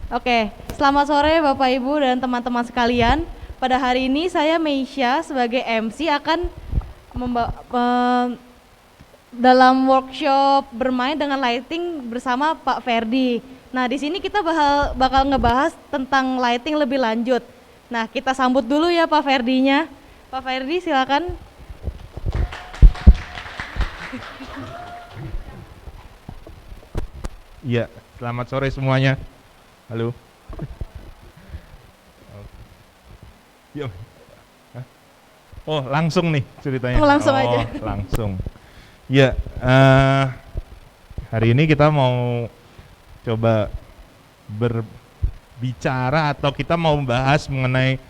Oke, selamat sore Bapak Ibu dan teman-teman sekalian. Pada hari ini saya Meisha sebagai MC akan dalam workshop bermain dengan lighting bersama Pak Ferdi. Nah, di sini kita bakal ngebahas tentang lighting lebih lanjut. Nah, kita sambut dulu ya Pak Ferdinya. Pak Ferdi silakan. Iya, selamat sore semuanya. Halo. Yuk. Oh, langsung nih ceritanya. Oh, langsung aja. Langsung. Ya, hari ini kita mau coba berbicara atau kita mau membahas mengenai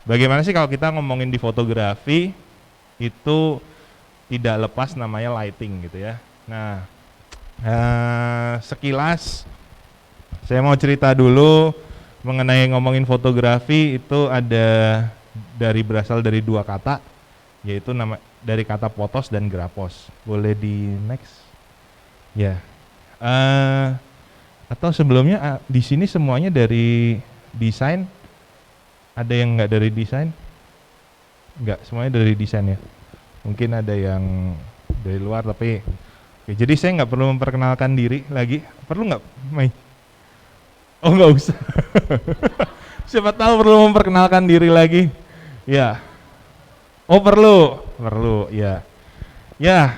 bagaimana sih kalau kita ngomongin di fotografi itu tidak lepas namanya lighting gitu ya. Nah, sekilas saya mau cerita dulu mengenai ngomongin fotografi itu berasal dari dua kata, yaitu dari kata potos dan grapos. Boleh di next? Ya. Atau sebelumnya di sini semuanya dari desain? Ada yang nggak dari desain? Nggak, semuanya dari desain ya. Mungkin ada yang dari luar tapi. Oke, jadi saya nggak perlu memperkenalkan diri lagi. Perlu nggak, Mai? Oh, nggak usah. Siapa tahu perlu memperkenalkan diri lagi. Ya. Oh, perlu ya. Ya,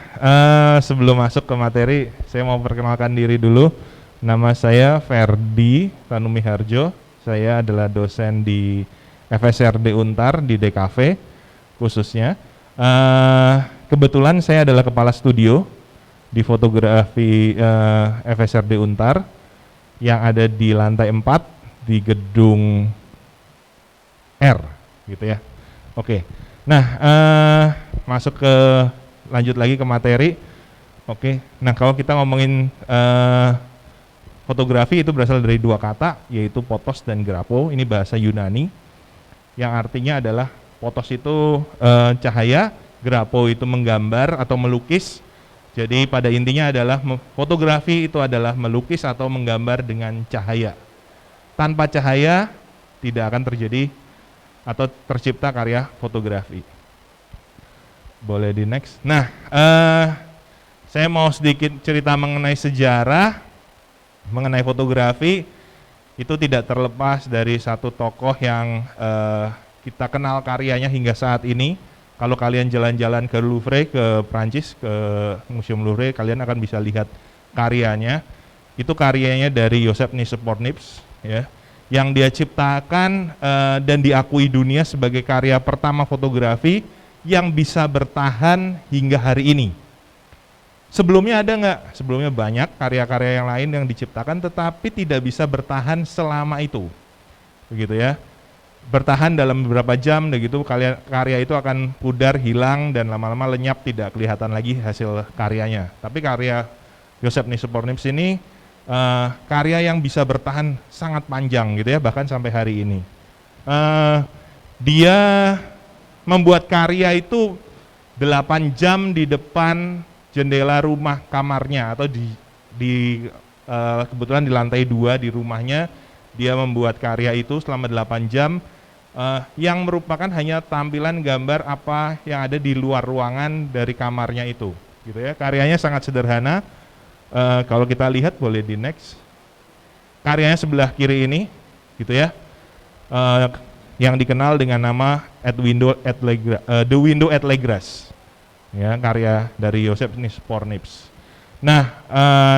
sebelum masuk ke materi, saya mau perkenalkan diri dulu. Nama saya Ferdi Tanumiharjo. Saya adalah dosen di FSRD Untar di DKV khususnya. Kebetulan saya adalah kepala studio di fotografi FSRD Untar yang ada di lantai 4 di gedung R gitu ya. Oke. Nah, lanjut lagi ke materi. Oke. Nah, kalau kita ngomongin fotografi itu berasal dari dua kata, yaitu potos dan grapo. Ini bahasa Yunani yang artinya adalah potos itu cahaya, grapo itu menggambar atau melukis. Jadi pada intinya adalah fotografi itu adalah melukis atau menggambar dengan cahaya. Tanpa cahaya tidak akan terjadi atau tercipta karya fotografi. Boleh di next. Nah, saya mau sedikit cerita mengenai sejarah, mengenai fotografi. Itu tidak terlepas dari satu tokoh yang kita kenal karyanya hingga saat ini. Kalau kalian jalan-jalan ke Louvre, ke Prancis, ke Museum Louvre, kalian akan bisa lihat karyanya. Itu karyanya dari Joseph Nicephornips, ya, yang dia ciptakan dan diakui dunia sebagai karya pertama fotografi yang bisa bertahan hingga hari ini. Sebelumnya ada nggak? Sebelumnya banyak karya-karya yang lain yang diciptakan, tetapi tidak bisa bertahan selama itu, begitu ya. Bertahan dalam beberapa jam, begitu karya itu akan pudar, hilang, dan lama-lama lenyap, tidak kelihatan lagi hasil karyanya. Tapi karya Joseph Nicephornips ini karya yang bisa bertahan sangat panjang gitu ya, bahkan sampai hari ini. Dia membuat karya itu 8 jam di depan jendela rumah kamarnya atau kebetulan di lantai 2 di rumahnya. Dia membuat karya itu selama 8 jam yang merupakan hanya tampilan gambar apa yang ada di luar ruangan dari kamarnya itu, gitu ya. Karyanya sangat sederhana. Kalau kita lihat, boleh di next. Karyanya sebelah kiri ini, gitu ya, yang dikenal dengan nama The Window at Legras, ya, karya dari Joseph Nicephornips. Nah,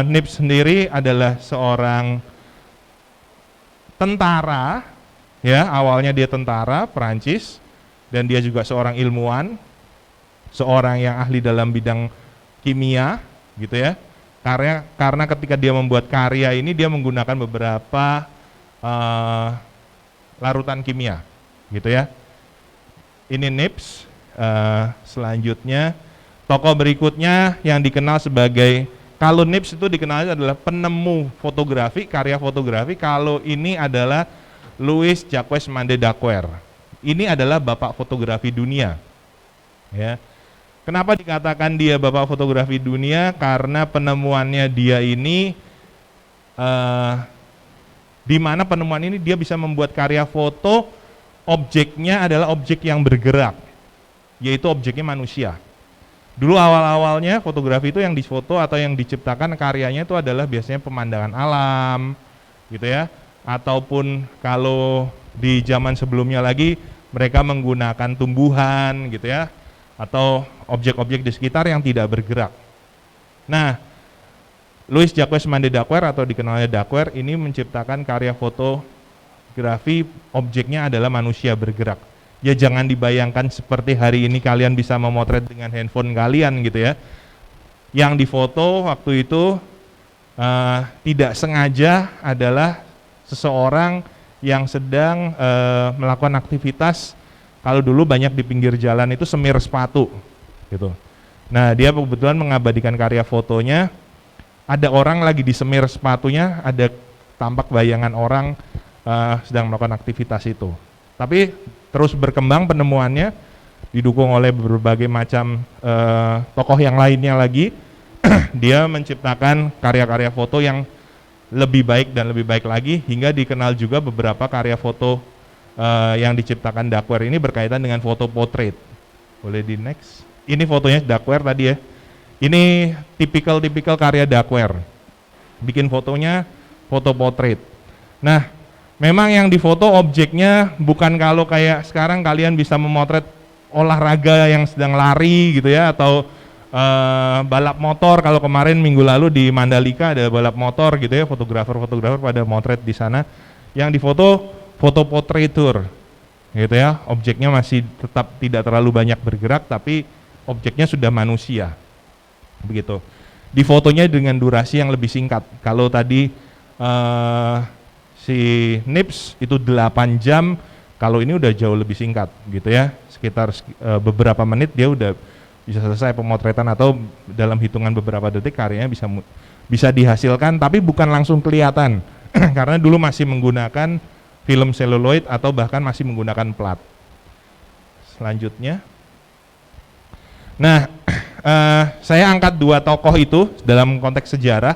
Nips sendiri adalah seorang tentara, ya, awalnya dia tentara Perancis, dan dia juga seorang ilmuwan, seorang yang ahli dalam bidang kimia, gitu ya. Karena ketika dia membuat karya ini, dia menggunakan beberapa larutan kimia, gitu ya. Ini Nips. Selanjutnya, tokoh berikutnya yang dikenal sebagai, kalau Nips itu dikenal adalah penemu fotografi, karya fotografi. Kalau ini adalah Louis Jacques Mande Daguerre. Ini adalah bapak fotografi dunia, ya. Kenapa dikatakan dia bapak fotografi dunia? Karena penemuannya dia ini di mana penemuan ini dia bisa membuat karya foto, objeknya adalah objek yang bergerak, yaitu objeknya manusia. Dulu awal-awalnya fotografi itu yang difoto atau yang diciptakan karyanya itu adalah biasanya pemandangan alam, gitu ya, ataupun kalau di zaman sebelumnya lagi mereka menggunakan tumbuhan, gitu ya, atau objek-objek di sekitar yang tidak bergerak. Nah, Louis Jacques Mande Daguerre atau dikenalnya Daguerre ini menciptakan karya fotografi, objeknya adalah manusia bergerak. Ya jangan dibayangkan seperti hari ini kalian bisa memotret dengan handphone kalian gitu ya. Yang difoto waktu itu tidak sengaja adalah seseorang yang sedang melakukan aktivitas, kalau dulu banyak di pinggir jalan itu semir sepatu gitu. Nah dia kebetulan mengabadikan karya fotonya, ada orang lagi di semir sepatunya, ada tampak bayangan orang sedang melakukan aktivitas itu. Tapi terus berkembang penemuannya, didukung oleh berbagai macam tokoh yang lainnya lagi. Dia menciptakan karya-karya foto yang lebih baik dan lebih baik lagi, hingga dikenal juga beberapa karya foto yang diciptakan Daguerre ini berkaitan dengan foto portrait. Boleh di next. Ini fotonya Daguerre tadi ya. Ini tipikal karya Daguerre. Bikin fotonya foto portrait. Nah, memang yang difoto objeknya bukan kalau kayak sekarang kalian bisa memotret olahraga yang sedang lari gitu ya, atau balap motor. Kalau kemarin minggu lalu di Mandalika ada balap motor gitu ya, fotografer pada motret di sana. Yang difoto foto portraiture gitu ya, objeknya masih tetap tidak terlalu banyak bergerak tapi objeknya sudah manusia. Begitu. Di fotonya dengan durasi yang lebih singkat. Kalau tadi si Nips itu 8 jam, kalau ini udah jauh lebih singkat gitu ya, sekitar beberapa menit dia udah bisa selesai pemotretan, atau dalam hitungan beberapa detik karyanya bisa dihasilkan, tapi bukan langsung kelihatan karena dulu masih menggunakan film seluloid atau bahkan masih menggunakan plat. Selanjutnya, nah saya angkat 2 tokoh itu dalam konteks sejarah.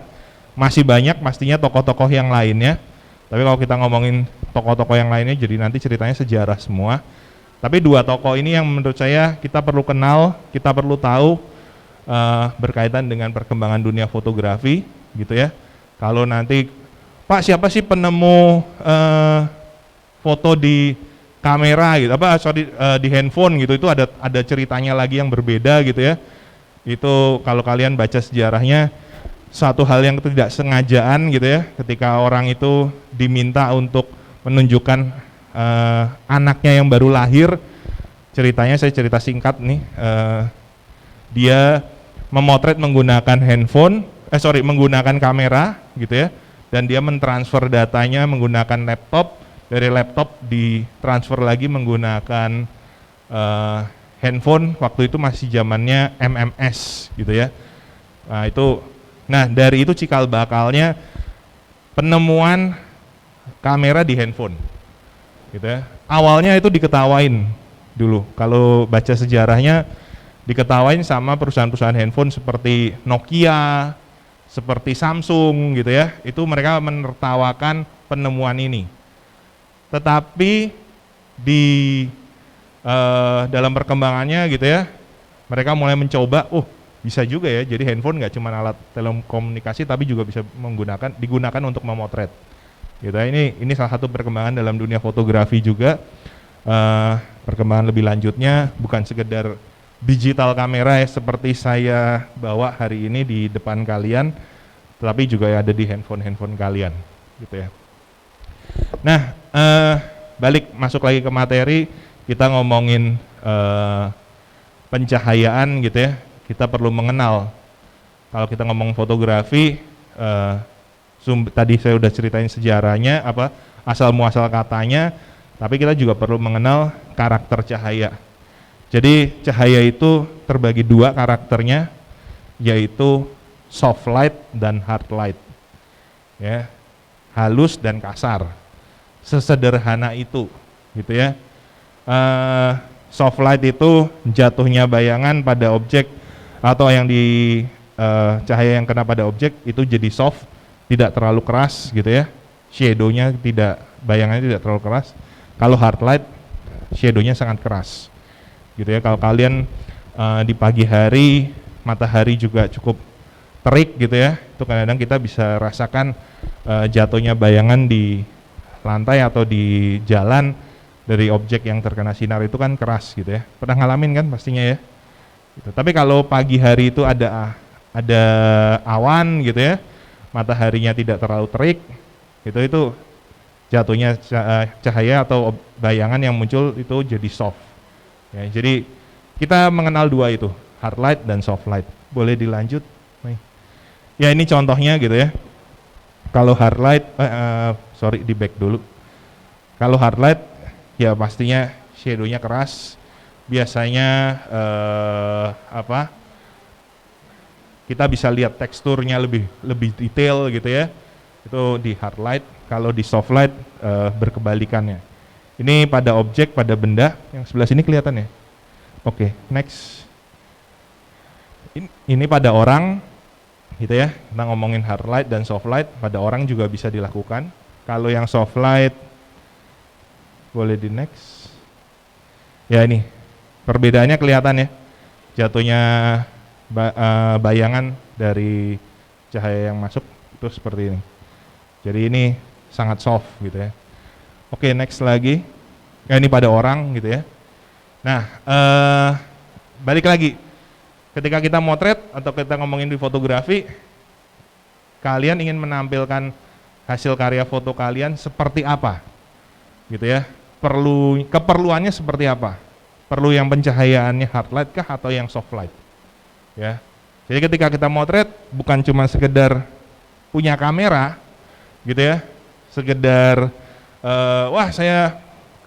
Masih banyak pastinya tokoh-tokoh yang lainnya, tapi kalau kita ngomongin tokoh-tokoh yang lainnya jadi nanti ceritanya sejarah semua. Tapi 2 tokoh ini yang menurut saya kita perlu kenal, kita perlu tahu berkaitan dengan perkembangan dunia fotografi gitu ya. Kalau nanti, Pak siapa sih penemu foto di kamera gitu, di handphone gitu, itu ada ceritanya lagi yang berbeda gitu ya. Itu kalau kalian baca sejarahnya, satu hal yang tidak sengajaan gitu ya, ketika orang itu diminta untuk menunjukkan anaknya yang baru lahir. Ceritanya saya cerita singkat nih, dia memotret menggunakan menggunakan kamera gitu ya, dan dia mentransfer datanya menggunakan laptop, dari laptop ditransfer lagi menggunakan handphone. Waktu itu masih zamannya MMS gitu ya. Nah dari itu cikal bakalnya penemuan kamera di handphone gitu ya. Awalnya itu diketawain dulu, kalau baca sejarahnya diketawain sama perusahaan-perusahaan handphone seperti Nokia, seperti Samsung gitu ya. Itu mereka menertawakan penemuan ini. Tetapi di dalam perkembangannya gitu ya, mereka mulai mencoba, bisa juga ya, jadi handphone nggak cuma alat telekomunikasi tapi juga bisa digunakan untuk memotret gitu ya. Ini salah satu perkembangan dalam dunia fotografi juga. Perkembangan lebih lanjutnya bukan sekedar digital kamera ya, seperti saya bawa hari ini di depan kalian, tetapi juga ada di handphone kalian gitu ya. Nah, balik masuk lagi ke materi, kita ngomongin pencahayaan gitu ya. Kita perlu mengenal, kalau kita ngomong fotografi, tadi saya udah ceritain sejarahnya, asal muasal katanya, tapi kita juga perlu mengenal karakter cahaya. Jadi cahaya itu terbagi 2 karakternya, yaitu soft light dan hard light ya, halus dan kasar. Sesederhana itu gitu ya. Soft light itu jatuhnya bayangan pada objek, atau yang cahaya yang kena pada objek itu jadi soft, tidak terlalu keras gitu ya, shadow-nya bayangannya tidak terlalu keras. Kalau hard light, shadow-nya sangat keras. Gitu ya. Kalau kalian di pagi hari, matahari juga cukup terik gitu ya, itu kadang-kadang kita bisa rasakan jatuhnya bayangan di lantai atau di jalan dari objek yang terkena sinar itu kan keras gitu ya. Pernah ngalamin kan pastinya ya. Gitu. Tapi kalau pagi hari itu ada awan gitu ya, mataharinya tidak terlalu terik, itu jatuhnya cahaya atau bayangan yang muncul itu jadi soft. Ya, jadi kita mengenal dua itu, hard light dan soft light. Boleh dilanjut? Nih. Ya ini contohnya gitu ya. Kalau hard light, di back dulu. Kalau hard light, ya pastinya shadow-nya keras. Biasanya kita bisa lihat teksturnya lebih detail gitu ya. Itu di hard light. Kalau di soft light berkebalikannya. Ini pada objek, pada benda. Yang sebelah sini kelihatan ya? Oke, next. Ini pada orang, gitu ya. Kita ngomongin hard light dan soft light. Pada orang juga bisa dilakukan. Kalau yang soft light, boleh di next. Ya ini, perbedaannya kelihatan ya. Jatuhnya bayangan dari cahaya yang masuk itu seperti ini. Jadi ini sangat soft gitu ya. Oke, next lagi. Ya ini pada orang gitu ya. Nah, balik lagi. Ketika kita motret atau kita ngomongin di fotografi, kalian ingin menampilkan hasil karya foto kalian seperti apa? Gitu ya. Keperluannya seperti apa? Perlu yang pencahayaannya hard light kah atau yang soft light? Ya. Jadi ketika kita motret bukan cuma sekedar punya kamera gitu ya, sekedar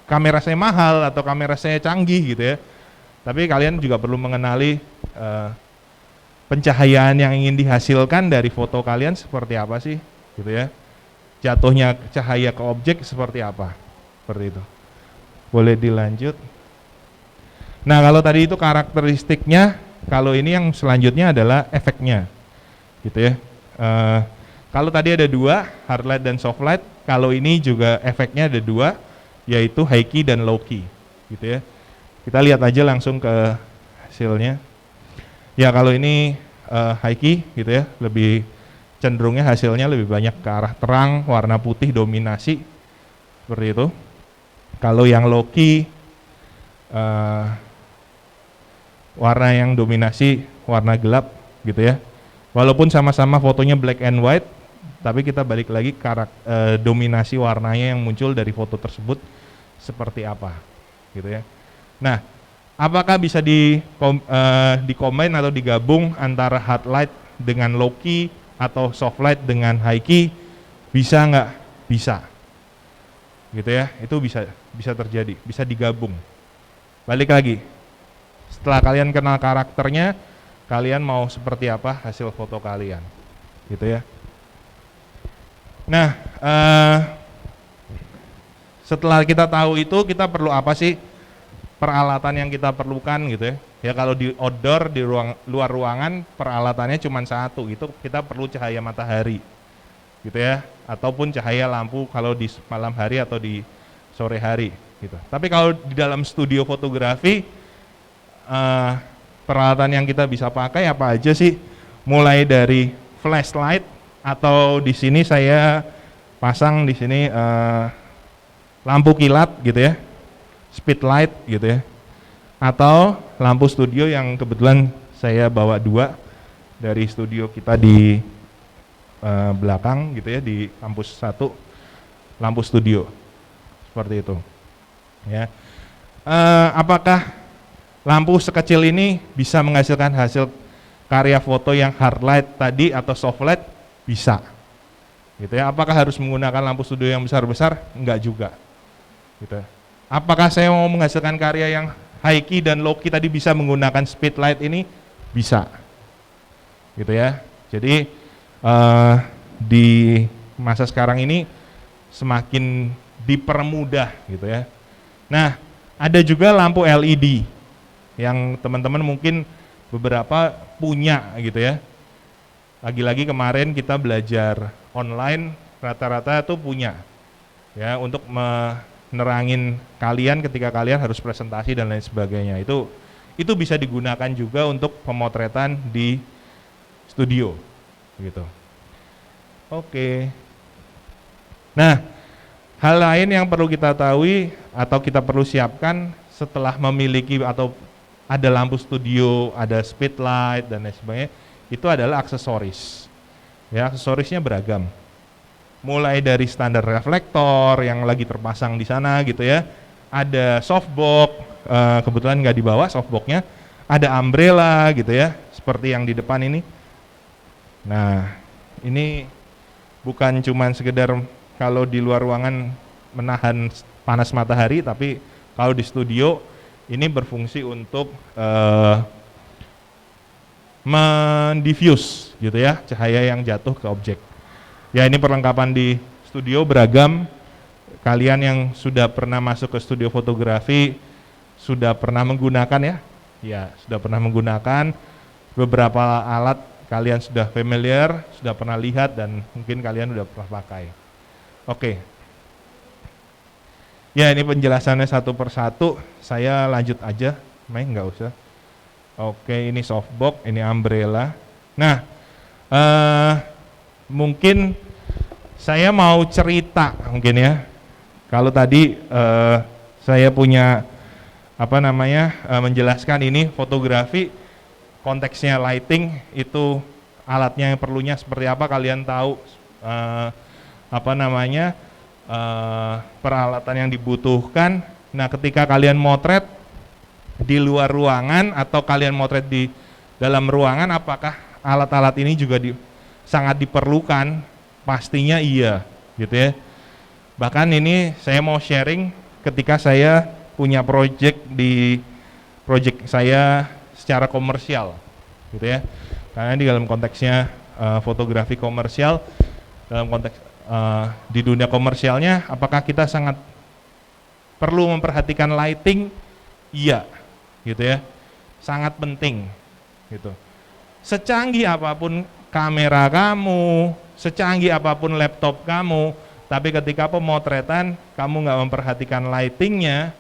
kamera saya mahal atau kamera saya canggih gitu ya. Tapi kalian juga perlu mengenali pencahayaan yang ingin dihasilkan dari foto kalian seperti apa sih gitu ya. Jatuhnya cahaya ke objek seperti apa? Seperti itu. Boleh dilanjut. Nah, kalau tadi itu karakteristiknya, kalau ini yang selanjutnya adalah efeknya. Gitu ya. Kalau tadi ada dua, hard light dan soft light, kalau ini juga efeknya ada dua, yaitu high key dan low key, gitu ya. Kita lihat aja langsung ke hasilnya. Ya kalau ini high key, gitu ya, lebih cenderungnya hasilnya lebih banyak ke arah terang, warna putih dominasi, seperti itu. Kalau yang low key, warna yang dominasi warna gelap, gitu ya. Walaupun sama-sama fotonya black and white, tapi kita balik lagi dominasi warnanya yang muncul dari foto tersebut seperti apa, gitu ya. Nah, apakah bisa di-combine atau digabung antara hard light dengan low key atau soft light dengan high key? Bisa nggak? Bisa, gitu ya. Itu bisa terjadi, bisa digabung. Balik lagi, setelah kalian kenal karakternya, kalian mau seperti apa hasil foto kalian, gitu ya. Nah, setelah kita tahu itu, kita perlu apa sih peralatan yang kita perlukan gitu ya. Ya kalau di outdoor, di luar ruangan, peralatannya cuma satu, itu kita perlu cahaya matahari gitu ya, ataupun cahaya lampu kalau di malam hari atau di sore hari gitu. Tapi kalau di dalam studio fotografi, peralatan yang kita bisa pakai apa aja sih? Mulai dari flashlight, atau di sini saya pasang di sini lampu kilat gitu ya, speed light gitu ya, atau lampu studio yang kebetulan saya bawa dua dari studio kita di belakang gitu ya, di kampus 1, lampu studio seperti itu ya. Apakah lampu sekecil ini bisa menghasilkan hasil karya foto yang hard light tadi atau soft light? Bisa, gitu ya. Apakah harus menggunakan lampu studio yang besar-besar? Enggak juga, gitu. Apakah saya mau menghasilkan karya yang high key dan low key tadi bisa menggunakan speed light ini? Bisa, gitu ya. Jadi di masa sekarang ini semakin dipermudah, gitu ya. Nah, ada juga lampu LED yang teman-teman mungkin beberapa punya, gitu ya. Lagi-lagi kemarin kita belajar online rata-rata tuh punya ya untuk menerangin kalian ketika kalian harus presentasi dan lain sebagainya. Itu bisa digunakan juga untuk pemotretan di studio gitu. Oke. Nah, hal lain yang perlu kita tahu atau kita perlu siapkan setelah memiliki atau ada lampu studio, ada speedlight dan lain sebagainya, itu adalah aksesoris. Ya, aksesorisnya beragam. Mulai dari standar reflektor yang lagi terpasang di sana gitu ya. Ada softbox, kebetulan nggak dibawa softboxnya. Ada umbrella gitu ya, seperti yang di depan ini. Nah, ini bukan cuman sekedar kalau di luar ruangan menahan panas matahari, tapi kalau di studio ini berfungsi untuk mendiffuse gitu ya, cahaya yang jatuh ke objek. Ya, ini perlengkapan di studio beragam. Kalian yang sudah pernah masuk ke studio fotografi sudah pernah menggunakan ya? Ya, sudah pernah menggunakan beberapa alat, kalian sudah familiar, sudah pernah lihat dan mungkin kalian sudah pernah pakai. Oke. Ya, ini penjelasannya satu persatu. Saya lanjut aja, nggak usah. Oke, ini softbox, ini umbrella. Nah, mungkin saya mau cerita mungkin ya. Kalau tadi saya punya menjelaskan ini fotografi, konteksnya lighting, itu alatnya yang perlunya seperti apa, kalian tahu peralatan yang dibutuhkan. Nah, ketika kalian motret di luar ruangan atau kalian motret di dalam ruangan, apakah alat-alat ini juga sangat diperlukan? Pastinya iya, gitu ya. Bahkan ini saya mau sharing ketika saya punya project saya secara komersial, gitu ya. Karena di dalam konteksnya fotografi komersial, dalam konteks di dunia komersialnya, apakah kita sangat perlu memperhatikan lighting? Iya, gitu ya, sangat penting, gitu. Secanggih apapun kamera kamu, secanggih apapun laptop kamu, tapi ketika pemotretan kamu nggak memperhatikan lightingnya,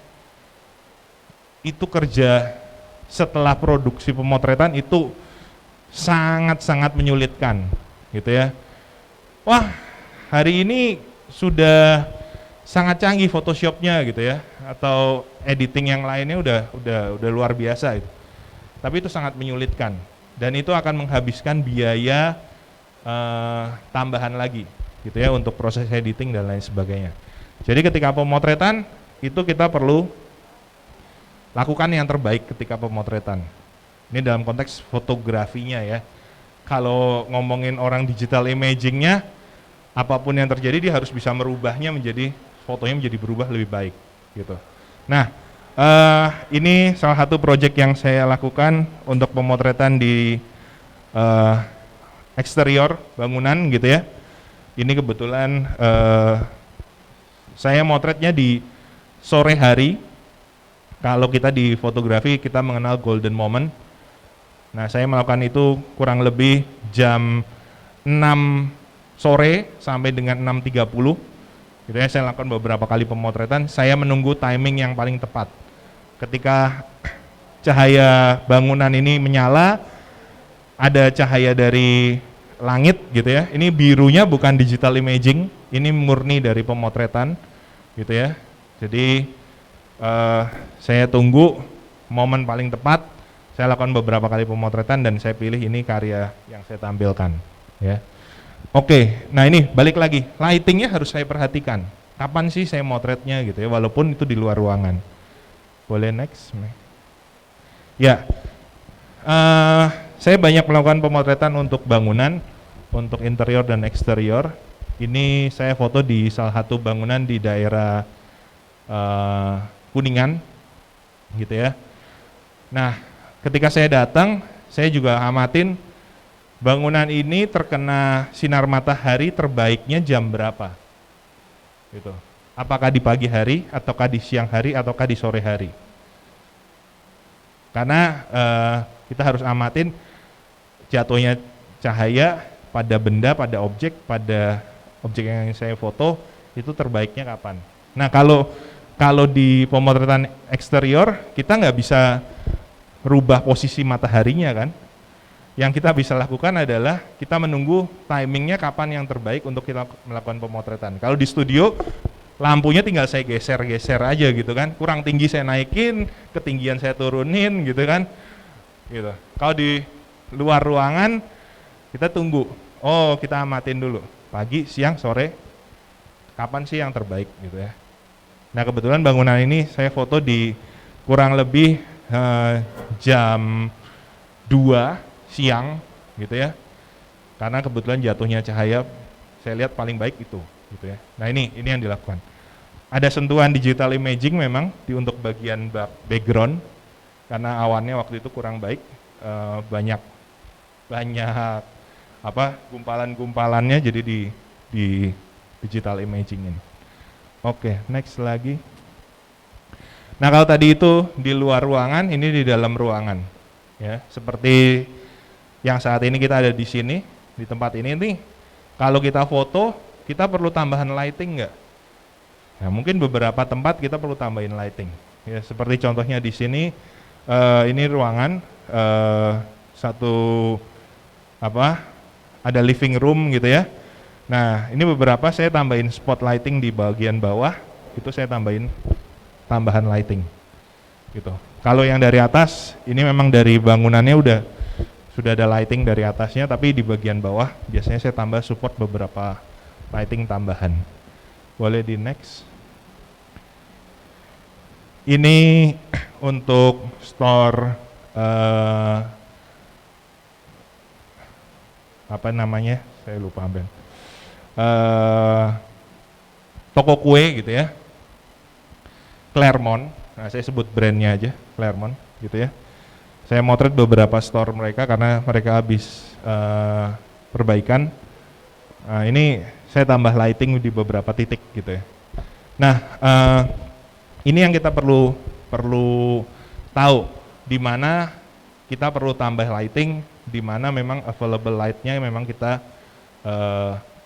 itu kerja setelah produksi pemotretan itu sangat-sangat menyulitkan, gitu ya. Wah, hari ini sudah sangat canggih Photoshopnya gitu ya, atau editing yang lainnya udah luar biasa itu. Tapi itu sangat menyulitkan dan itu akan menghabiskan biaya tambahan lagi gitu ya untuk proses editing dan lain sebagainya. Jadi ketika pemotretan itu kita perlu lakukan yang terbaik ketika pemotretan. Ini dalam konteks fotografinya ya. Kalau ngomongin orang digital imagingnya, apapun yang terjadi dia harus bisa merubahnya menjadi fotonya menjadi berubah lebih baik gitu. Nah, ini salah satu proyek yang saya lakukan untuk pemotretan di eksterior bangunan gitu ya. Ini kebetulan saya motretnya di sore hari. Kalau kita di fotografi kita mengenal golden moment. Nah, saya melakukan itu kurang lebih jam 6 sore sampai dengan 6.30. Gitu ya, saya lakukan beberapa kali pemotretan, saya menunggu timing yang paling tepat. Ketika cahaya bangunan ini menyala, ada cahaya dari langit gitu ya. Ini birunya bukan digital imaging, ini murni dari pemotretan gitu ya. Jadi saya tunggu momen paling tepat, saya lakukan beberapa kali pemotretan dan saya pilih ini karya yang saya tampilkan ya. Oke, nah ini balik lagi, lightingnya harus saya perhatikan. Kapan sih saya motretnya gitu ya, walaupun itu di luar ruangan. Boleh next? Ya, saya banyak melakukan pemotretan untuk bangunan, untuk interior dan eksterior. Ini saya foto di salah satu bangunan di daerah Kuningan, gitu ya. Nah, ketika saya datang, saya juga amatin bangunan ini terkena sinar matahari terbaiknya jam berapa, gitu. Apakah di pagi hari, ataukah di siang hari, ataukah di sore hari? Karena kita harus amatin jatuhnya cahaya pada benda, pada objek, pada objek yang saya foto itu terbaiknya kapan. Nah kalau di pemotretan eksterior kita nggak bisa rubah posisi mataharinya kan. Yang kita bisa lakukan adalah kita menunggu timingnya kapan yang terbaik untuk kita melakukan pemotretan. Kalau di studio lampunya tinggal saya geser-geser aja gitu kan, kurang tinggi saya naikin, ketinggian saya turunin gitu kan, gitu. Kalau di luar ruangan kita tunggu, oh kita amatin dulu, pagi, siang, sore, kapan sih yang terbaik gitu ya. Nah kebetulan bangunan ini saya foto di kurang lebih jam 2 siang gitu ya, karena kebetulan jatuhnya cahaya saya lihat paling baik itu gitu ya. Nah ini yang dilakukan. Ada sentuhan digital imaging memang untuk bagian background karena awannya waktu itu kurang baik, banyak apa gumpalan-gumpalannya jadi di digital imaging ini. Oke, next lagi. Nah kalau tadi itu di luar ruangan, ini di dalam ruangan ya, seperti yang saat ini kita ada di sini, di tempat ini nih, kalau kita foto, kita perlu tambahan lighting nggak? Nah, mungkin beberapa tempat kita perlu tambahin lighting. Ya, seperti contohnya di sini, ini ruangan ada living room gitu ya. Nah, ini beberapa saya tambahin spot lighting di bagian bawah, itu saya tambahin tambahan lighting, gitu. Kalau yang dari atas, ini memang dari bangunannya sudah ada lighting dari atasnya, tapi di bagian bawah biasanya saya tambah support beberapa lighting tambahan. Boleh di next. Ini untuk store apa namanya? Saya lupa ambil. Toko kue gitu ya. Claremont. Nah, saya sebut brandnya aja, Claremont gitu ya. Saya motret beberapa store mereka karena mereka habis perbaikan. Nah, ini saya tambah lighting di beberapa titik gitu ya. Nah, ini yang kita perlu tahu di mana kita perlu tambah lighting, di mana memang available light-nya memang kita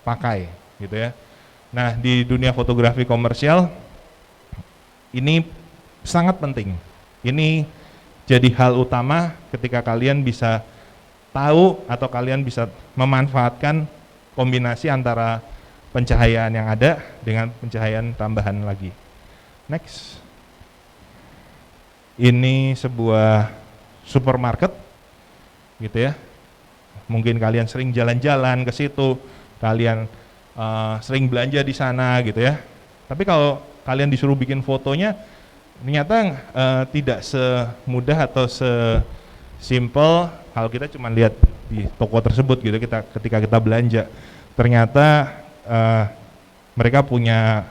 pakai gitu ya. Nah, di dunia fotografi komersial ini sangat penting. Ini jadi hal utama ketika kalian bisa tahu atau kalian bisa memanfaatkan kombinasi antara pencahayaan yang ada dengan pencahayaan tambahan lagi. Next. Ini sebuah supermarket gitu ya. Mungkin kalian sering jalan-jalan ke situ, kalian sering belanja di sana gitu ya. Tapi kalau kalian disuruh bikin fotonya, ternyata tidak semudah atau sesimpel kalau kita cuma lihat di toko tersebut gitu. Ketika kita belanja, ternyata mereka punya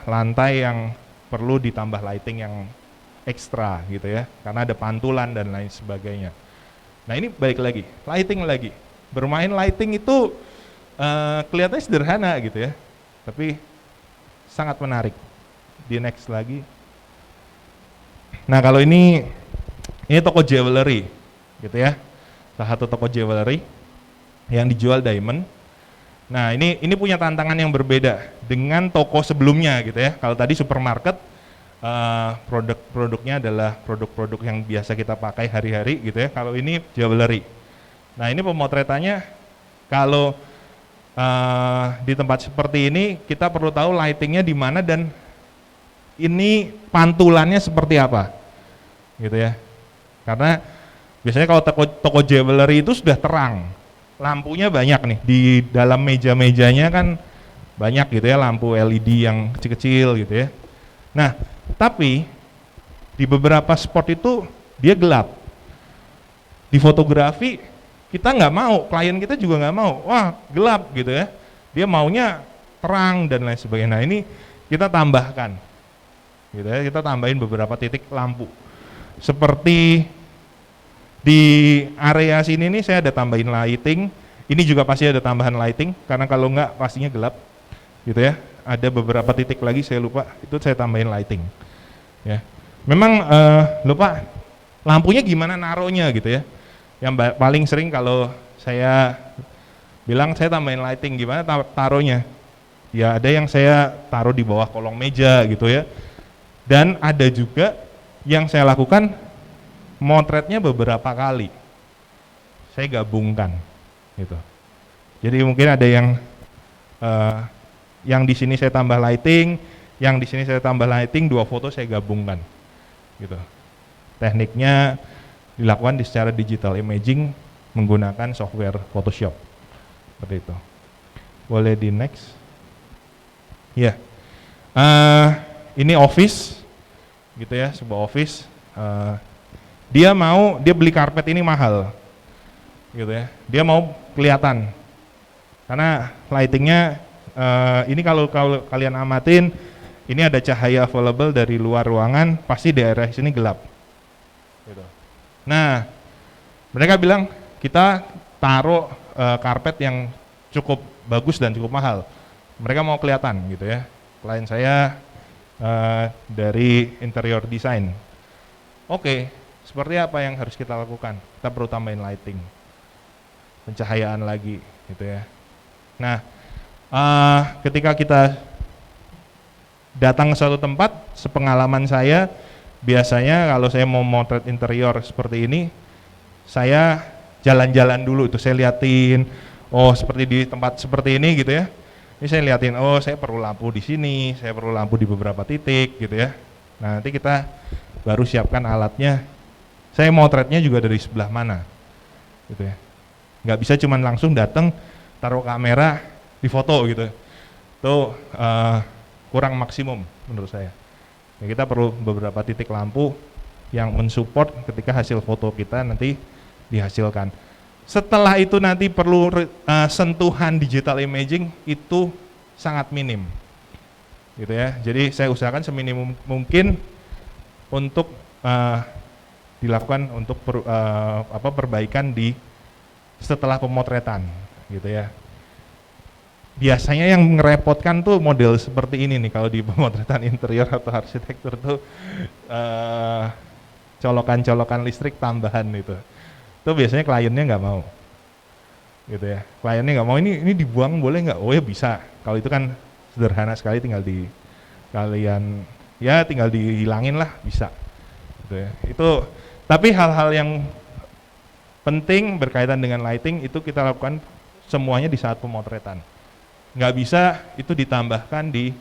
lantai yang perlu ditambah lighting yang ekstra gitu ya, karena ada pantulan dan lain sebagainya. Nah ini balik lagi, lighting lagi. Bermain lighting itu kelihatannya sederhana gitu ya, tapi sangat menarik. Di next lagi. Nah kalau ini toko jewelry gitu ya, salah satu toko jewelry yang dijual diamond. Nah ini punya tantangan yang berbeda dengan toko sebelumnya gitu ya. Kalau tadi supermarket, produk-produknya adalah produk-produk yang biasa kita pakai hari-hari gitu ya. Kalau ini jewelry. Nah ini pemotretannya, kalau di tempat seperti ini kita perlu tahu lightingnya di mana dan ini pantulannya seperti apa gitu ya. Karena biasanya kalau toko jewelry itu sudah terang, lampunya banyak nih, di dalam meja-mejanya kan banyak gitu ya, lampu LED yang kecil-kecil gitu ya. Nah tapi di beberapa spot itu dia gelap. Di fotografi kita nggak mau, klien kita juga nggak mau, wah gelap gitu ya, dia maunya terang dan lain sebagainya. Nah ini kita tambahkan gitu ya, kita tambahin beberapa titik lampu. Seperti di area sini nih saya ada tambahin lighting, ini juga pasti ada tambahan lighting, karena kalau nggak pastinya gelap gitu ya. Ada beberapa titik lagi saya lupa, itu saya tambahin lighting ya. Memang lupa lampunya gimana naruhnya gitu ya. Yang paling sering kalau saya bilang saya tambahin lighting, gimana taruhnya? Ya ada yang saya taruh di bawah kolong meja gitu ya. Dan ada juga yang saya lakukan motretnya beberapa kali. Saya gabungkan gitu. Jadi mungkin ada yang di sini saya tambah lighting, yang di sini saya tambah lighting, 2 foto saya gabungkan gitu. Tekniknya dilakukan secara digital imaging menggunakan software Photoshop seperti itu. Boleh di next ya. Ini office gitu ya, sebuah office. Dia beli karpet ini mahal gitu ya, dia mau kelihatan karena lightingnya ini kalau kalian amatin, ini ada cahaya available dari luar ruangan, pasti daerah sini gelap gitu. Nah mereka bilang kita taruh karpet yang cukup bagus dan cukup mahal, mereka mau kelihatan gitu ya. Klien saya dari interior design. Oke, seperti apa yang harus kita lakukan? Kita perlu tambahin lighting, pencahayaan lagi gitu ya. Nah ketika kita datang ke suatu tempat, sepengalaman saya biasanya kalau saya mau motret interior seperti ini, saya jalan-jalan dulu itu, saya liatin, oh seperti di tempat seperti ini gitu ya. Ini saya liatin, oh saya perlu lampu di sini, saya perlu lampu di beberapa titik gitu ya. Nah nanti kita baru siapkan alatnya. Saya motretnya juga dari sebelah mana gitu ya. Nggak bisa cuman langsung datang, taruh kamera, di foto gitu. Itu kurang maksimum menurut saya. Ya, kita perlu beberapa titik lampu yang mensupport ketika hasil foto kita nanti dihasilkan. Setelah itu nanti perlu sentuhan digital imaging itu sangat minim, gitu ya. Jadi saya usahakan seminimum mungkin untuk dilakukan untuk perbaikan di setelah pemotretan, gitu ya. Biasanya yang merepotkan tuh model seperti ini nih kalau di pemotretan interior atau arsitektur tuh colokan-colokan listrik tambahan itu. Itu biasanya kliennya nggak mau, gitu ya. Kliennya nggak mau, ini dibuang boleh nggak? Oh ya bisa. Kalau itu kan sederhana sekali, tinggal tinggal dihilangin lah, bisa. Gitu ya. Itu tapi hal-hal yang penting berkaitan dengan lighting itu kita lakukan semuanya di saat pemotretan. Nggak bisa itu ditambahkan di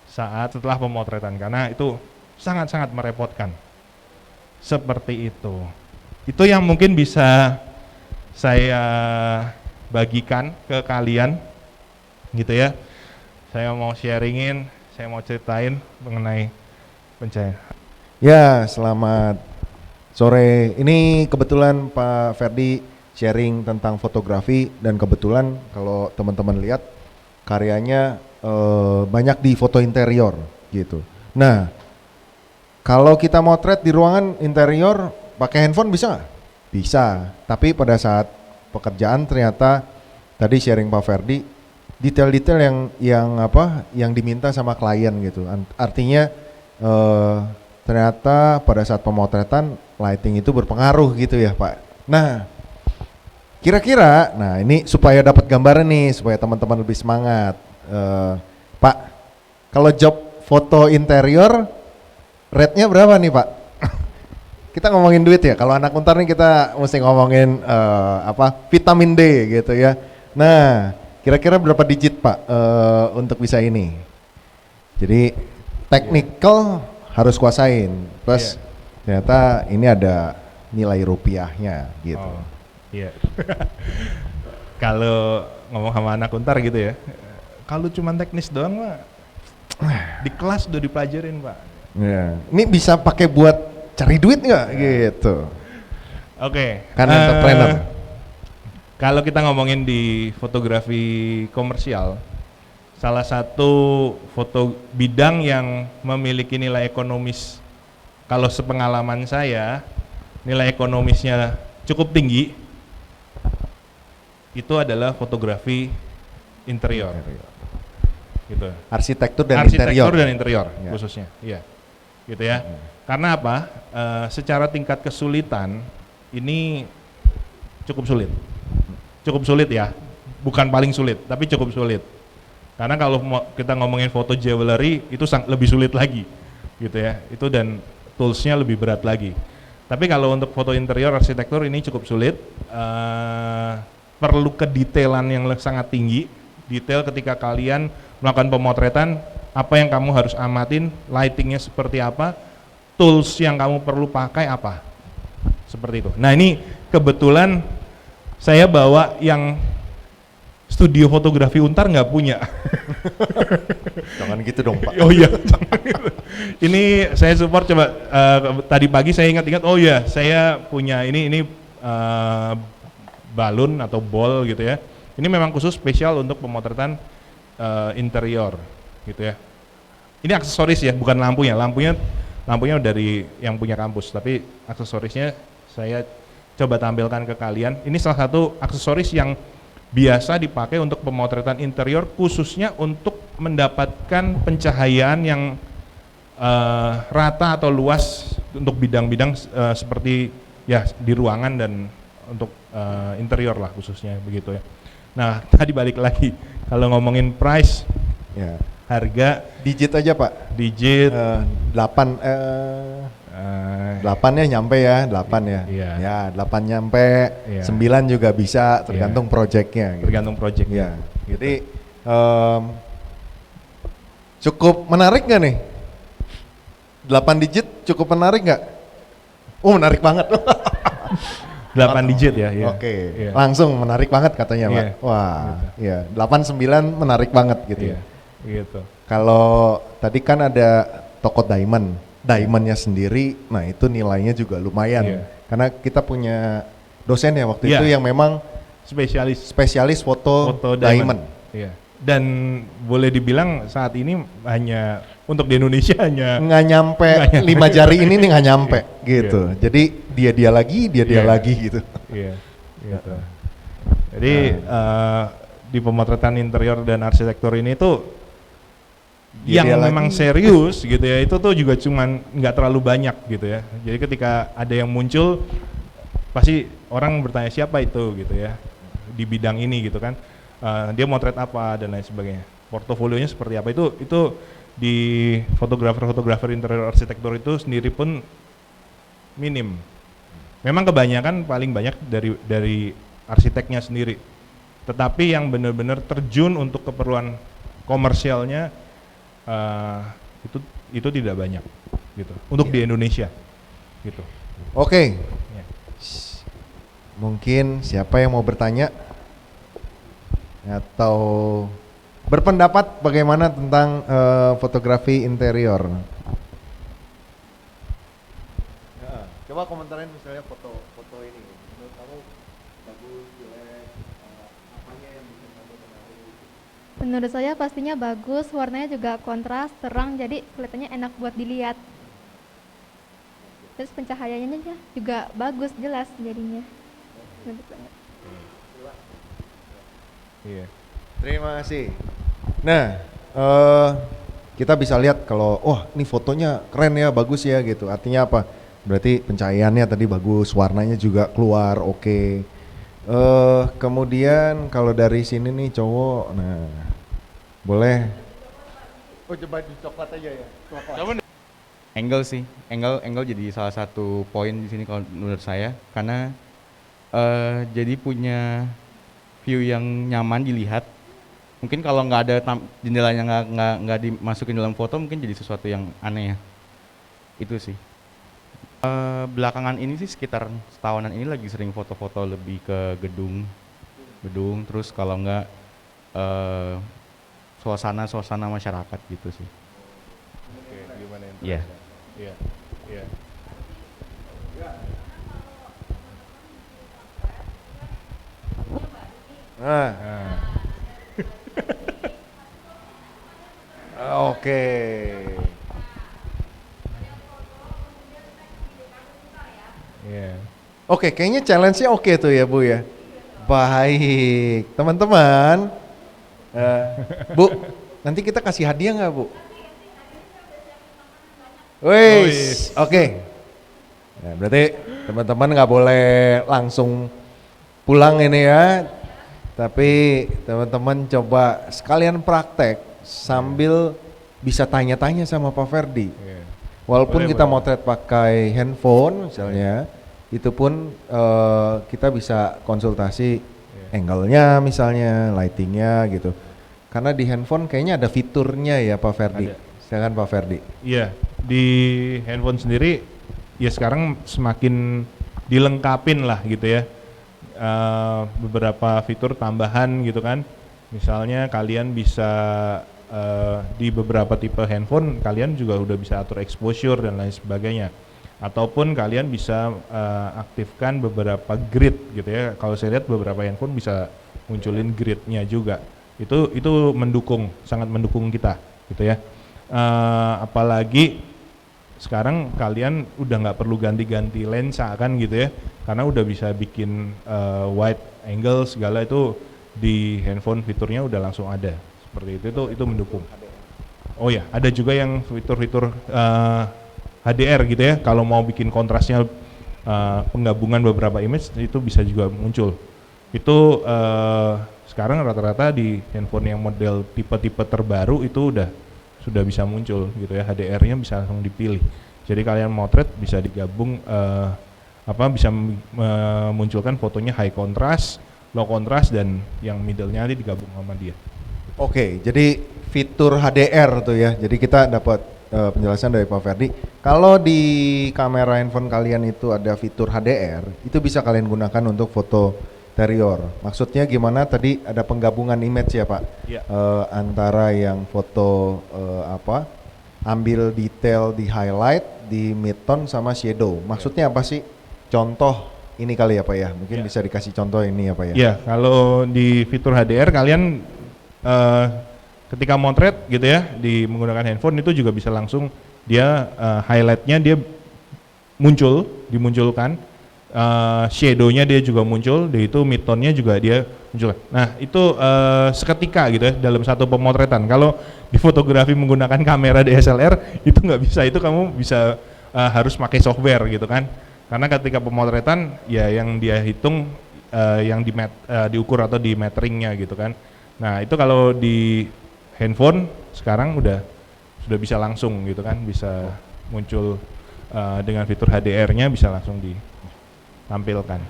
saat setelah pemotretan karena itu sangat-sangat merepotkan. Seperti itu. Itu yang mungkin bisa saya bagikan ke kalian gitu ya. Saya mau sharingin, saya mau ceritain mengenai pencahayaan. Ya, selamat sore. Ini kebetulan Pak Ferdi sharing tentang fotografi dan kebetulan kalau teman-teman lihat karyanya banyak di foto interior gitu. Nah, kalau kita motret di ruangan interior pakai handphone bisa nggak? Bisa, tapi pada saat pekerjaan ternyata tadi sharing Pak Ferdi detail-detail yang diminta sama klien gitu. Artinya ternyata pada saat pemotretan lighting itu berpengaruh gitu ya Pak. Nah, kira-kira, nah ini supaya dapat gambaran nih, supaya teman-teman lebih semangat. Pak, kalau job foto interior rate-nya berapa nih Pak? Kita ngomongin duit ya, kalau anak Untar nih kita mesti ngomongin vitamin D gitu ya. Nah, kira-kira berapa digit Pak untuk bisa ini? Jadi technical harus kuasain, plus ternyata ini ada nilai rupiahnya gitu. Oh, iya. Kalau ngomong sama anak Untar gitu ya, kalau cuma teknis doang mah di kelas udah dipelajarin Pak. Ya. Ini bisa pakai buat cari duit nggak gitu? Oke. Kan entrepreneur. Kalau kita ngomongin di fotografi komersial, salah satu foto bidang yang memiliki nilai ekonomis, kalau sepengalaman saya, nilai ekonomisnya cukup tinggi, itu adalah fotografi interior. Gitu. Arsitektur dan interior Ya. Khususnya, iya, gitu ya. Karena apa? Secara tingkat kesulitan ini cukup sulit ya. bukan paling sulit, tapi cukup sulit. Karena kalau kita ngomongin foto jewelry itu lebih sulit lagi, gitu ya. Itu dan toolsnya lebih berat lagi. Tapi kalau untuk foto interior arsitektur ini cukup sulit, perlu kedetailan yang sangat tinggi. Detail ketika kalian melakukan pemotretan, apa yang kamu harus amatin, lightingnya seperti apa, tools yang kamu perlu pakai apa, seperti itu. Nah ini kebetulan saya bawa yang studio fotografi Untar nggak punya. Jangan gitu dong Pak. Oh iya, ini saya support coba, tadi pagi saya ingat-ingat, oh iya saya punya ini balon atau ball gitu ya. Ini memang khusus spesial untuk pemotretan interior gitu ya. Ini aksesoris ya, bukan lampunya. Lampunya dari yang punya kampus, tapi aksesorisnya saya coba tampilkan ke kalian. Ini salah satu aksesoris yang biasa dipakai untuk pemotretan interior, khususnya untuk mendapatkan pencahayaan yang rata atau luas untuk bidang-bidang seperti ya di ruangan dan untuk interior lah khususnya begitu ya. Nah tadi balik lagi kalau ngomongin price, Ya. harga Digit aja Pak. digit 8-nya nyampe ya, 8 ya. Iya. Ya, 8 nyampe, Iya. 9 juga bisa tergantung projectnya. Gitu. tergantung project Ya. Jadi cukup menarik nggak nih? 8 digit cukup menarik nggak? Oh menarik banget. 8 digit ya, ya. Oke, Iya. langsung menarik banget katanya Pak. Iya. Wah, iya. 8-9 menarik banget gitu. Iya, gitu. Kalau tadi kan ada toko diamondnya sendiri, nah itu nilainya juga lumayan. Iya. Karena kita punya dosen ya waktu Iya. itu yang memang spesialis foto diamond. Iya. Dan boleh dibilang saat ini hanya untuk di Indonesia hanya Nggak nyampe Nggak nyampe. 5 jari ini nih nggak nyampe Iya. gitu. Jadi dia lagi, dia Iya. lagi gitu. Iya, gitu. Jadi di pemotretan interior dan arsitektur ini tuh Dia yang lagi. memang serius gitu ya, itu tuh juga cuman nggak terlalu banyak gitu ya. Jadi ketika ada yang muncul pasti orang bertanya siapa itu gitu ya di bidang ini gitu kan. Dia motret apa dan lain sebagainya. Portofolionya seperti apa itu di fotografer interior arsitektur itu sendiri pun minim. Memang kebanyakan paling banyak dari arsiteknya sendiri. Tetapi yang benar-benar terjun untuk keperluan komersialnya itu tidak banyak gitu. Untuk di Indonesia gitu. Oke, Ya. mungkin siapa yang mau bertanya atau berpendapat bagaimana tentang fotografi interior? Coba komentarin misalnya foto ini. Menurut kamu bagus, jelek, apanya yang bikin kamu menarik? Menurut saya pastinya bagus, warnanya juga kontras, terang, jadi kelihatannya enak buat dilihat. Terus pencahayaannya juga bagus, jelas jadinya. Bagus banget. Iya. Terima kasih. Nah, kita bisa lihat kalau, wah ini fotonya keren ya, bagus ya gitu. Artinya apa? Berarti pencahayaannya tadi bagus, warnanya juga keluar, oke. Kemudian kalau dari sini nih cowok, nah boleh. Oh coba di coklat aja ya. Angle sih, angle jadi salah satu poin di sini kalau menurut saya, karena jadi punya view yang nyaman dilihat. Mungkin kalau nggak ada jendelanya nggak dimasukin dalam foto, mungkin jadi sesuatu yang aneh ya. Itu sih. Belakangan ini sih sekitar setahunan ini lagi sering foto-foto lebih ke gedung, terus kalau nggak suasana masyarakat gitu sih. Oke, gimana yang Iya. Iya. Iya. Nah, Nah, oke. iya. Oke, kayaknya challenge-nya oke tuh ya Bu ya. Baik, teman-teman. Bu, nanti kita kasih hadiah nggak Bu? Wis, oke. Nah, berarti teman-teman nggak boleh langsung pulang ini ya. Tapi teman-teman coba sekalian praktek sambil bisa tanya-tanya sama Pak Ferdi. Iya. Walaupun Boleh, kita boleh. motret pakai handphone misalnya, itu pun kita bisa konsultasi angle-nya misalnya, lighting-nya gitu. Karena di handphone kayaknya ada fiturnya ya Pak Ferdi. Ada. Silakan Pak Ferdi. Iya, di handphone sendiri ya sekarang semakin dilengkapin lah gitu ya. Beberapa fitur tambahan gitu kan. Misalnya kalian bisa di beberapa tipe handphone kalian juga udah bisa atur exposure dan lain sebagainya. Ataupun kalian bisa aktifkan beberapa grid gitu ya. Kalau saya lihat beberapa handphone bisa munculin gridnya juga. Itu mendukung, sangat mendukung kita gitu ya. Apalagi sekarang kalian udah nggak perlu ganti-ganti lensa kan gitu ya, karena udah bisa bikin wide angle segala itu di handphone fiturnya udah langsung ada seperti itu mendukung. Oh ya, ada juga yang fitur-fitur HDR gitu ya, kalau mau bikin kontrasnya penggabungan beberapa image itu bisa juga muncul. Itu sekarang rata-rata di handphone yang model tipe-tipe terbaru itu sudah bisa muncul gitu ya, HDR-nya bisa langsung dipilih. Jadi kalian motret bisa digabung bisa memunculkan fotonya high contrast, low contrast dan yang middle-nya nanti digabung sama dia. Oke, jadi fitur HDR tuh ya. Jadi kita dapat penjelasan dari Pak Ferdi. Kalau di kamera handphone kalian itu ada fitur HDR, itu bisa kalian gunakan untuk foto interior. Maksudnya gimana? Tadi ada penggabungan image ya Pak, Iya. Antara yang foto ambil detail di highlight, di midtone sama shadow. Maksudnya apa sih? Contoh ini kali ya Pak ya. Mungkin Iya. bisa dikasih contoh ini ya Pak ya. Ya, kalau di fitur HDR kalian ketika motret gitu ya di menggunakan handphone itu juga bisa langsung dia highlightnya dia dimunculkan, shadownya dia juga muncul, itu midtone-nya juga dia muncul. Nah itu seketika gitu ya dalam satu pemotretan. Kalau di fotografi menggunakan kamera DSLR itu nggak bisa, itu kamu bisa harus pakai software gitu kan. Karena ketika pemotretan ya yang dia hitung yang diukur atau di meteringnya gitu kan. Nah itu kalau di handphone sekarang sudah bisa langsung gitu kan, bisa muncul dengan fitur HDR-nya bisa langsung ditampilkan.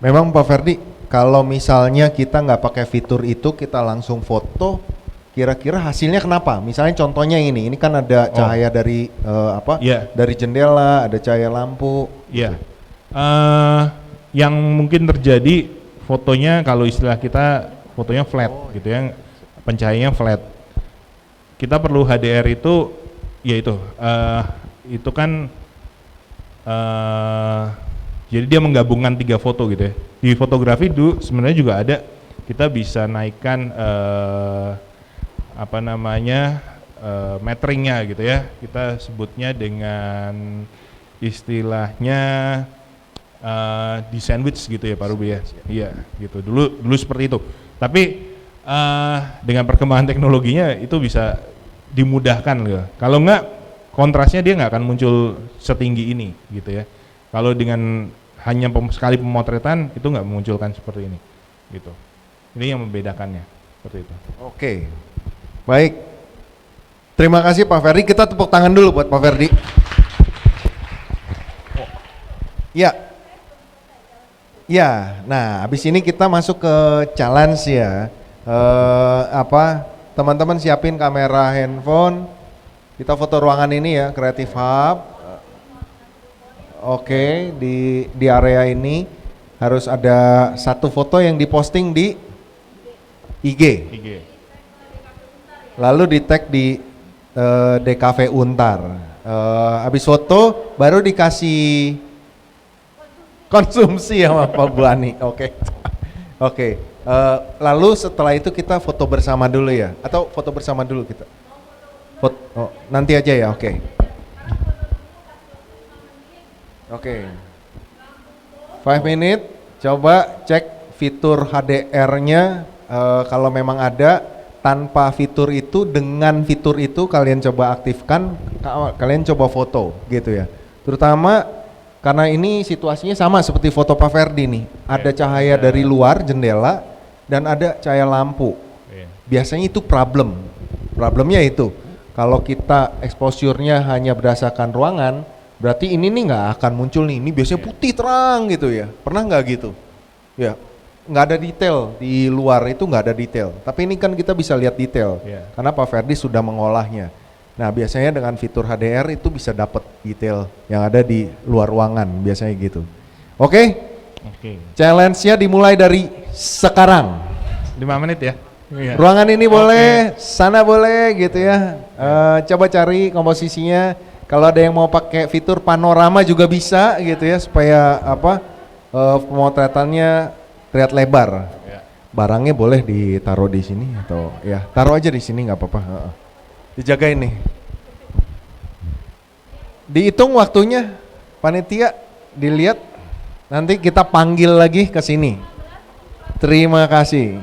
Memang Pak Ferdi, kalau misalnya kita nggak pakai fitur itu, kita langsung foto, kira-kira hasilnya kenapa? Misalnya contohnya ini kan ada cahaya dari Iya. dari jendela, ada cahaya lampu. Iya. Yang mungkin terjadi fotonya kalau istilah kita fotonya flat gitu ya, pencahayaannya flat. Kita perlu HDR itu, yaitu itu kan jadi dia menggabungkan 3 foto gitu ya. Di fotografi dulu sebenarnya juga ada, kita bisa naikkan meteringnya gitu ya. Kita sebutnya dengan istilahnya di sandwich gitu ya Pak Ruby ya. Iya gitu. Dulu seperti itu. Tapi dengan perkembangan teknologinya itu bisa dimudahkan loh. Kalau enggak kontrasnya dia nggak akan muncul setinggi ini gitu ya. Kalau dengan hanya sekali pemotretan itu nggak memunculkan seperti ini gitu. Ini yang membedakannya seperti itu. Oke, baik. Terima kasih Pak Ferdi. Kita tepuk tangan dulu buat Pak Ferdi. Ya. Ya, nah habis ini kita masuk ke challenge ya. Teman-teman siapin kamera handphone. Kita foto ruangan ini ya, Creative Hub. Oke, di area ini harus ada satu foto yang diposting di IG. Lalu di tag di DKV Untar. Habis foto baru dikasih konsumsi sama Pak Bu Ani. Oke. Oke. Lalu setelah itu kita foto bersama dulu ya, atau foto bersama dulu kita. Nanti aja ya, oke. Oke. 5 menit, coba cek fitur HDR-nya kalau memang ada. Tanpa fitur itu, dengan fitur itu kalian coba aktifkan, kalian coba foto gitu ya. Terutama karena ini situasinya sama seperti foto Pak Ferdi nih. Ada cahaya dari luar jendela, dan ada cahaya lampu. Iya. Biasanya itu problemnya itu kalau kita exposure-nya hanya berdasarkan ruangan, berarti ini nih nggak akan muncul nih. Ini biasanya putih terang gitu ya. Pernah nggak gitu? Ya, nggak ada detail di luar itu, nggak ada detail. Tapi ini kan kita bisa lihat detail, karena Pak Ferdi sudah mengolahnya. Nah biasanya dengan fitur HDR itu bisa dapat detail yang ada di luar ruangan, biasanya gitu. Oke, challenge-nya dimulai dari sekarang. 5 menit ya. Iya. Ruangan ini boleh, sana boleh gitu ya. Coba cari komposisinya. Kalau ada yang mau pakai fitur panorama juga bisa gitu ya, supaya pemotretannya terlihat lebar. Barangnya boleh ditaruh di sini atau ya taruh aja di sini nggak apa-apa. Dijagain nih. Dihitung waktunya, panitia dilihat. Nanti kita panggil lagi ke sini. Terima kasih.